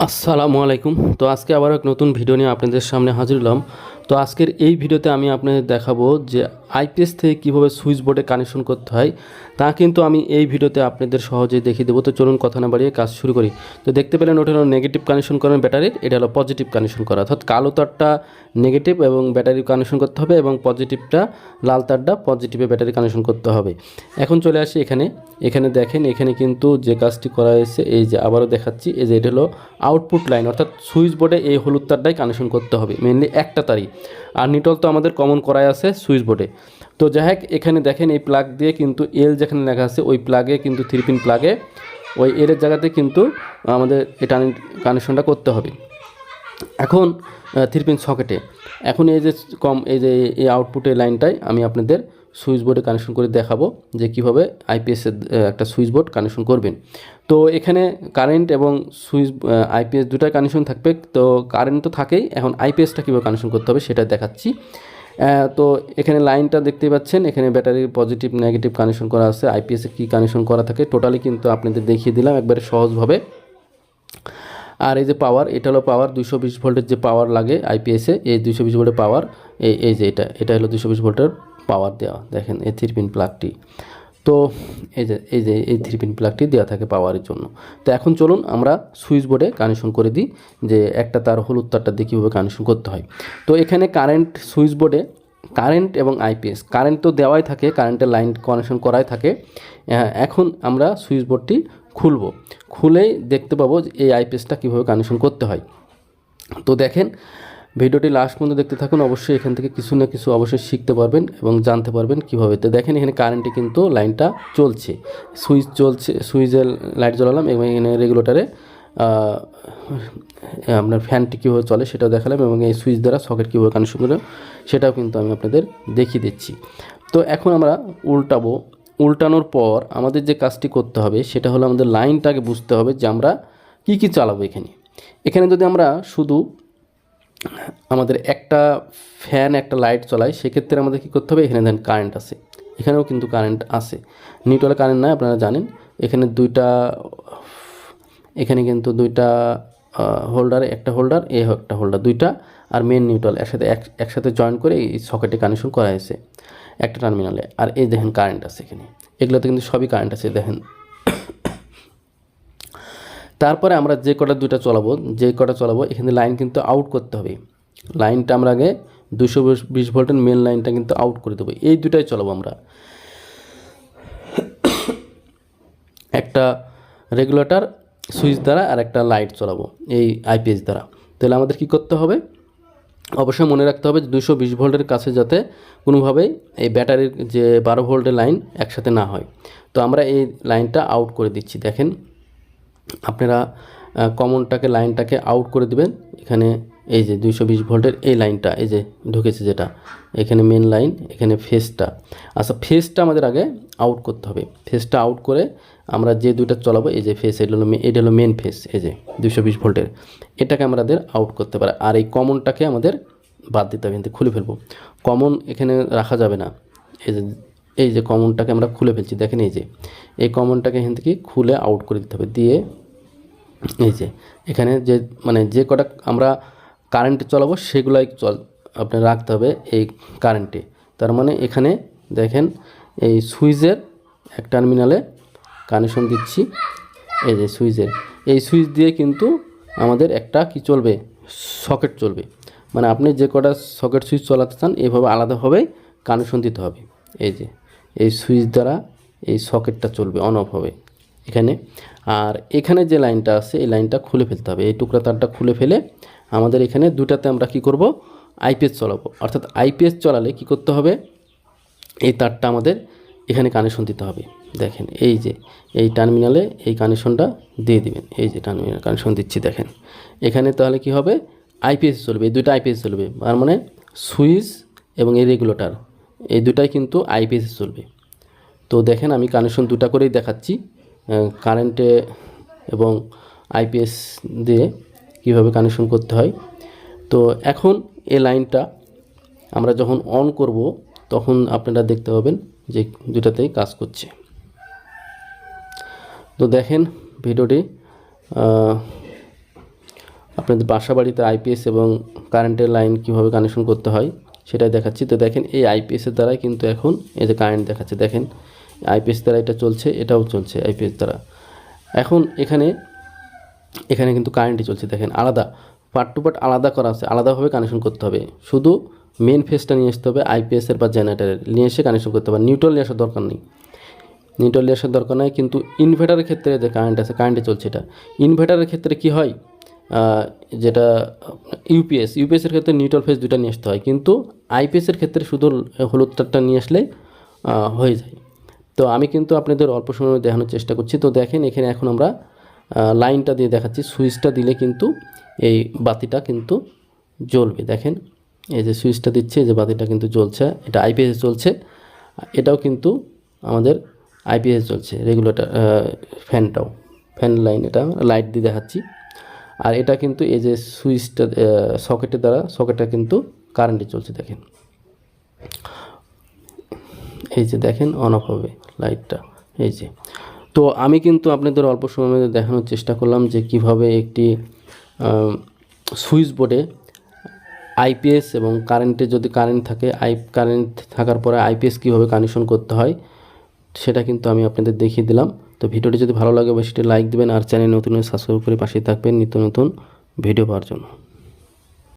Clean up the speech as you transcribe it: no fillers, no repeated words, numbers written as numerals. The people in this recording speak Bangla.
আসসালামু আলাইকুম। তো আজকে আবার এক নতুন ভিডিও নিয়ে আপনাদের সামনে হাজির হলাম। তো আজকের এই ভিডিওতে আমি আপনাদের দেখাবো যে আইপিএস থেকে কীভাবে সুইচ বোর্ডে কানেকশন করতে হয়, তা কিন্তু আমি এই ভিডিওতে আপনাদের সহজেই দেখিয়ে দেবো। তো চলুন কথা না বাড়িয়ে কাজ শুরু করি। তো দেখতে পেলেন ওটা হলো নেগেটিভ কানেকশন করেন ব্যাটারির, এটা হলো পজিটিভ কানেকশন করা, অর্থাৎ কালো তারটা নেগেটিভ এবং ব্যাটারি কানেকশন করতে হবে এবং পজিটিভটা লাল তারটা পজিটিভে ব্যাটারি কানেকশন করতে হবে। এখন চলে আসি এখানে দেখেন, এখানে কিন্তু যে কাজটি করা হয়েছে, এই যে আবারও দেখাচ্ছি, এই যে এটা হলো আউটপুট লাইন, অর্থাৎ সুইচ বোর্ডে এই হলুদ তারটাই কানেকশন করতে হবে, মেনলি একটা তারই। আর নিটল তো আমাদের কমন করাই আছে সুইচ বোর্ডে। তো যাই হোক, এখানে দেখেন এই প্লাগ দিয়ে কিন্তু এল যেখানে লেখা আছে ওই প্লাগে কিন্তু 3 পিন প্লাগে ওই এলের জায়গাতে কিন্তু আমাদের এটা কানেকশনটা করতে হবে। এখন 3 পিন সকেটে এখন এই যে এই আউটপুটের লাইনটাই আমি আপনাদের সুইচ বোর্ডে কানেকশন করে দেখাবো যে কীভাবে আইপিএসের একটা সুইচ বোর্ড কানেকশন করবেন। তো এখানে কারেন্ট এবং সুইচ আইপিএস দুটাই কানেকশন থাকবে। তো কারেন্ট তো থাকেই, এখন আইপিএসটা কীভাবে কানেকশন করতে হবে সেটা দেখাচ্ছি। তো এখানে লাইনটা দেখতে পাচ্ছেন, এখানে ব্যাটারির পজিটিভ নেগেটিভ কানেকশন করা আছে। আইপিএসে কী কানেকশন করা থাকে টোটালি কিন্তু আপনাদের দেখিয়ে দিলাম একবারে সহজভাবে। আর এই যে পাওয়ার, এটা হলো পাওয়ার 220 ভোল্টের যে পাওয়ার লাগে আইপিএসে, এই 220 ভোল্টের পাওয়ার, এই যে এটা হলো 220 ভোল্টের পাওয়ার দেওয়া, দেখেন এই 3 পিন প্লাগটি। তো এই 3 পিন প্লাগটি দেওয়া থাকে পাওয়ারের জন্য। তো এখন চলুন আমরা সুইচ বোর্ডে কানেকশন করে দিই যে একটা তার হলুদ তারটা দিয়ে কীভাবে কানেকশন করতে হয়। তো এখানে কারেন্ট সুইচ বোর্ডে কারেন্ট এবং আইপিএস, কারেন্ট তো দেওয়াই থাকে, কারেন্টের লাইন কানেকশন করাই থাকে। এখন আমরা সুইচ বোর্ডটি খুলেই দেখতে পাবো যে এই আইপিএসটা কীভাবে কানেকশন করতে হয়। তো দেখেন, ভিডিওটি লাস্ট পর্যন্ত দেখতে থাকুন, অবশ্যই এখান থেকে কিছু না কিছু অবশ্যই শিখতে পারবেন এবং জানতে পারবেন কীভাবে। তো দেখেন এখানে কারেন্টে কিন্তু লাইনটা চলছে, সুইচ চলছে, সুইচের লাইট জ্বালালাম এবং এখানে রেগুলেটারে আপনার ফ্যানটি কীভাবে চলে সেটাও দেখালাম এবং এই সুইচ দ্বারা সকেট কীভাবে কানেকশন করে সেটাও কিন্তু আমি আপনাদের দেখিয়ে দিচ্ছি। তো এখন আমরা উল্টানোর পর আমাদের যে কাজটি করতে হবে সেটা হলো আমাদের লাইনটাকে বুঝতে হবে যে আমরা কি চালাবো। এখানে যদি আমরা শুধু আমাদের একটা ফ্যান একটা লাইট চলাই, সেক্ষেত্রে আমাদের কী করতে হবে, এখানে দেখেন কারেন্ট আছে, এখানেও কিন্তু কারেন্ট আছে, নিউট্রাল কারেন্ট নয়, আপনারা জানেন। এখানে কিন্তু দুইটা হোল্ডার, একটা হোল্ডার একটা হোল্ডার, দুইটা আর মেন নিউট্রাল একসাথে জয়েন করে এই সকেটে কানেকশন করা হয়েছে একটা টার্মিনালে। আর এই দেখেন কারেন্ট আছে এখানে, এগুলোতে কিন্তু সবই কারেন্ট আছে দেখেন। তারপরে আমরা যে কটা চালাবো এখানে লাইন কিন্তু আউট করতে হবে। লাইনটা আমরা আগে 220 ভোল্টের মেন লাইনটা কিন্তু আউট করে দেবো। এই দুটাই চালাবো আমরা, একটা রেগুলেটর সুইচ দ্বারা আর একটা লাইট চালাবো এই আইপিএস দ্বারা। তাহলে আমাদের কি করতে হবে, অবশ্যই মনে রাখতে হবে যে 220 ভোল্টের কাছে যাতে কোনোভাবেই এই ব্যাটারির যে 12 ভোল্টের লাইন একসাথে না হয়। তো আমরা এই লাইনটা আউট করে দিচ্ছি। দেখেন আপনারা কমনটাকে লাইনটাকে আউট করে দিবেন। এখানে এই যে 220 ভোল্টের এই লাইনটা এই যে ঢুকেছে, যেটা এখানে মেন লাইন, এখানে ফেজটা, আচ্ছা ফেজটা আমাদের আগে আউট করতে হবে। ফেজটা আউট করে আমরা যে দুইটা চালাবো, এই যে ফেজ, এটা হলো মেন ফেজ, এই যে 220 ভোল্টের, এটাকে আমাদের আউট করতে পারে। আর এই কমনটাকে আমাদের বাদ দিতে হবে, কিন্তু খুলে ফেলবো। কমন এখানে রাখা যাবে না, এই যে কমনটাকে আমরা খুলে ফেলছি, দেখেন এই কমনটাকে এখান থেকে খুলে আউট করে দিতে হবে। দিয়ে এই যে এখানে যে কটা আমরা কারেন্টে চালাবো সেগুলাই আপনার রাখতে হবে এই কারেন্টে। তার মানে এখানে দেখেন এই সুইচের এক টার্মিনালে কানেকশন দিচ্ছি, এই যে এই সুইচ দিয়ে কিন্তু আমাদের একটা কি চলবে, সকেট চলবে। মানে আপনি যে কটা সকেট সুইচ চালাতে চান এইভাবে আলাদাভাবে কানেকশন দিতে হবে। এই যে এই সুইচ দ্বারা এই সকেটটা চলবে, অন অফ হবে এখানে। আর এখানে যে লাইনটা আছে এই লাইনটা খুলে ফেলতে হবে, এই টুকরা তারটা খুলে ফেলে আমাদের এখানে দুটাতে আমরা কি করব, আইপিএস চালাবো। অর্থাৎ আইপিএস চালালে কি করতে হবে, এই তারটা আমাদের এখানে কানেকশন দিতে হবে। দেখেন এই যে এই টার্মিনালে এই কানেকশনটা দিয়ে দিবেন, এই যে টার্মিনাল কানেকশন দিচ্ছি দেখেন এখানে। তাহলে কি হবে, আইপিএস চলবে, এই দুটো আইপিএস চলবে। তার মানে সুইচ এবং এই রেগুলেটর এই দুটাই কিন্তু আইপিএস চলবে। তো দেখেন আমি কানেকশন দুটা করেই দেখাচ্ছি, কারেন্টে এবং আইপিএস দিয়ে কিভাবে কানেকশন করতে হয়। তো এখন এই লাইনটা আমরা যখন অন করব তখন আপনারা দেখতে পাবেন যে দুটাতেই কাজ করছে। তো দেখেন ভিডিওটি আপনাদের বাসা বাড়িতে আইপিএস এবং কারেন্টের লাইন কীভাবে কানেকশন করতে হয় সেটাই দেখাচ্ছি। তো দেখেন এই আইপিএসের দ্বারাই কিন্তু এখন এই যে কারেন্ট দেখাচ্ছে, দেখেন আইপিএস দ্বারা এটা চলছে, এটাও চলছে আইপিএস দ্বারা। এখন এখানে কিন্তু কারেন্টই চলছে, দেখেন আলাদা পার্ট টু পার্ট আলাদা করা আছে, আলাদাভাবে কানেকশন করতে হবে। শুধু মেন ফেসটা নিয়ে আসতে হবে আইপিএসের বা জেনারেটারের, নিয়ে এসে কানেকশন করতে হবে। নিউট্রাল নিয়ে আসার দরকার নেই, নিউট্রাল নিয়ে আসার দরকার নেই। কিন্তু ইনভার্টারের ক্ষেত্রে যে কারেন্ট আছে, কারেন্টে চলছে এটা। ইনভার্টারের ক্ষেত্রে কি হয়, যেটা ইউপিএসের ক্ষেত্রে নিউট্রাল ফেস দুটা নিয়ে আসতে হয়, কিন্তু আইপিএসের ক্ষেত্রে শুধু হলুদ তারটা নিয়ে আসলে হয়ে যায়। তো আমি কিন্তু আপনাদের অল্প সময় দেখানোর চেষ্টা করছি। তো দেখেন এখানে এখন আমরা লাইনটা দিয়ে দেখাচ্ছি, সুইচটা দিলে কিন্তু এই বাতিটা কিন্তু জ্বলবে। দেখেন এই যে সুইচটা দিচ্ছে, এই যে বাতিটা কিন্তু জ্বলছে, এটা আইপিএস চলছে। এটাও কিন্তু আমাদের আইপিএস চলছে, রেগুলেটর ফ্যানটাও, ফ্যান লাইন, এটা লাইট দিয়ে দেখাচ্ছি। আর এটা কিন্তু এই যে সুইচটা সকেটের দ্বারা, সকেটটা কিন্তু কারেন্টে চলছে। দেখেন এই যে দেখেন অন অফ হবে লাইটটা, এই যে। তো আমি কিন্তু আপনাদের অল্প সময়ের মধ্যে দেখানোর চেষ্টা করলাম যে কিভাবে একটি সুইচ বোর্ডে আইপিএস এবং কারেন্টে, যদি কারেন্ট থাকে, কারেন্ট থাকার পরে আইপিএস কীভাবে কানেকশন করতে হয় সেটা কিন্তু আমি আপনাদের দেখিয়ে দিলাম। তো ভিডিওটি যদি ভালো লাগে অবশ্যই লাইক দেবেন, আর চ্যানেল নতুন সাবস্ক্রাইব করে পাশে থাকবেন নিত্য নতুন ভিডিও পাওয়ার জন্য।